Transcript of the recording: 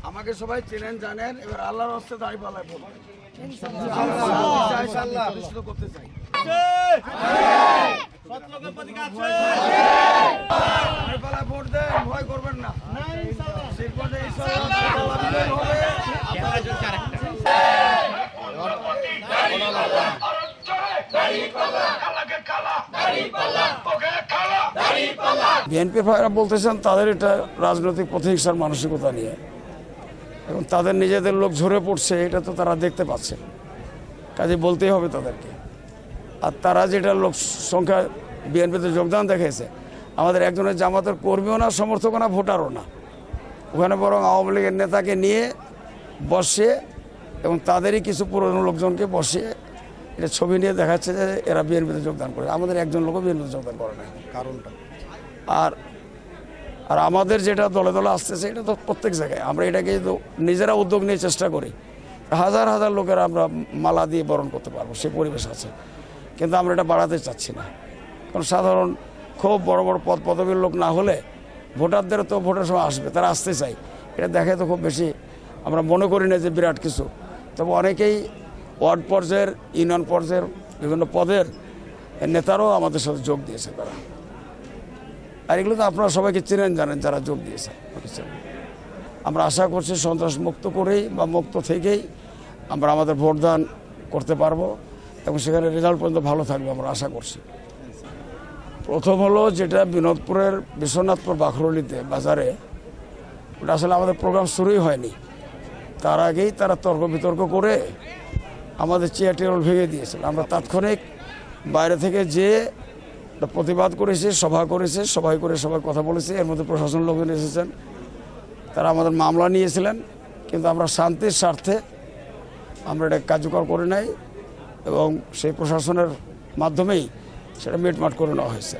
আমাকে সবাই চেনেন জানেন, এবার আল্লাহর হস্তে দাঁড়িপাল্লায় ভোট করতে চাই। দাঁড়িপাল্লায় ভোট দেন, ভয় করবেন না। বিএনপি ভাইরা বলতেছেন তাদের এটা রাজনৈতিক প্রতিহিংসার মানসিকতা নিয়ে, এবং তাদের নিজেদের লোক ঝরে পড়ছে, এটা তো তারা দেখতে পাচ্ছে, কাজে বলতেই হবে তাদেরকে। আর তারা যেটা লোক সংখ্যা বিএনপিতে যোগদান দেখিয়েছে, আমাদের একজনের জামাতের কর্মীও না, সমর্থকও না, ভোটারও না। ওখানে বরং আওয়ামী লীগের নেতাকে নিয়ে বসে এবং তাদেরই কিছু পুরনো লোকজনকে বসিয়ে এটা ছবি নিয়ে দেখাচ্ছে যে এরা বিএনপিতে যোগদান করে। আমাদের একজন লোকও বিএনপিতে যোগদান করে না। কারণটা আর আর আমাদের যেটা দলে দলে আসতেছে, এটা তো প্রত্যেক জায়গায় আমরা এটাকে নিজেরা উদ্যোগ নিয়ে চেষ্টা করি, হাজার হাজার লোকেরা আমরা মালা দিয়ে বরণ করতে পারবো, সেই পরিবেশ আছে। কিন্তু আমরা এটা বাড়াতে চাচ্ছি না, কারণ সাধারণ খুব বড় বড় পদ পদবীর লোক না হলে ভোটারদের তো ভোটের সময় আসবে, তারা আসতে চাই, এটা দেখে তো খুব বেশি আমরা মনে করি না যে বিরাট কিছু। তবে অনেকেই ওয়ার্ড পর্যায়ের, ইউনিয়ন পর্যায়ের বিভিন্ন পদের নেতারাও আমাদের সাথে যোগ দিয়েছে তারা। আর এগুলো তো আপনারা সবাইকে চেনেন জানেন যারা যোগ দিয়েছে। আমরা আশা করছি সন্ত্রাস মুক্ত করেই বা মুক্ত থেকেই আমরা আমাদের ভোটদান করতে পারবো এবং সেখানে রেজাল্ট পর্যন্ত ভালো থাকবে আমরা আশা করছি। প্রথম হলো যেটা বিনোদপুরের বিশ্বনাথপুর বাখরুলিতে বাজারে, ওটা আসলে আমাদের প্রোগ্রাম শুরুই হয়নি, তার আগেই তারা তর্ক বিতর্ক করে আমাদের চেয়ার টেবিল ভেঙে দিয়েছিল। আমরা তাৎক্ষণিক বাইরে থেকে যে প্রতিবাদ করেছে, সভা করেছে, সবাই করে সবাই কথা বলেছে। এর মধ্যে প্রশাসন লোকজন এসেছেন, তারা আমাদের মামলা নিয়েছিলেন, কিন্তু আমরা শান্তির স্বার্থে আমরা এটা কার্যকর করে নাই এবং সেই প্রশাসনের মাধ্যমেই সেটা মিটমাট করে নেওয়া হয়েছে।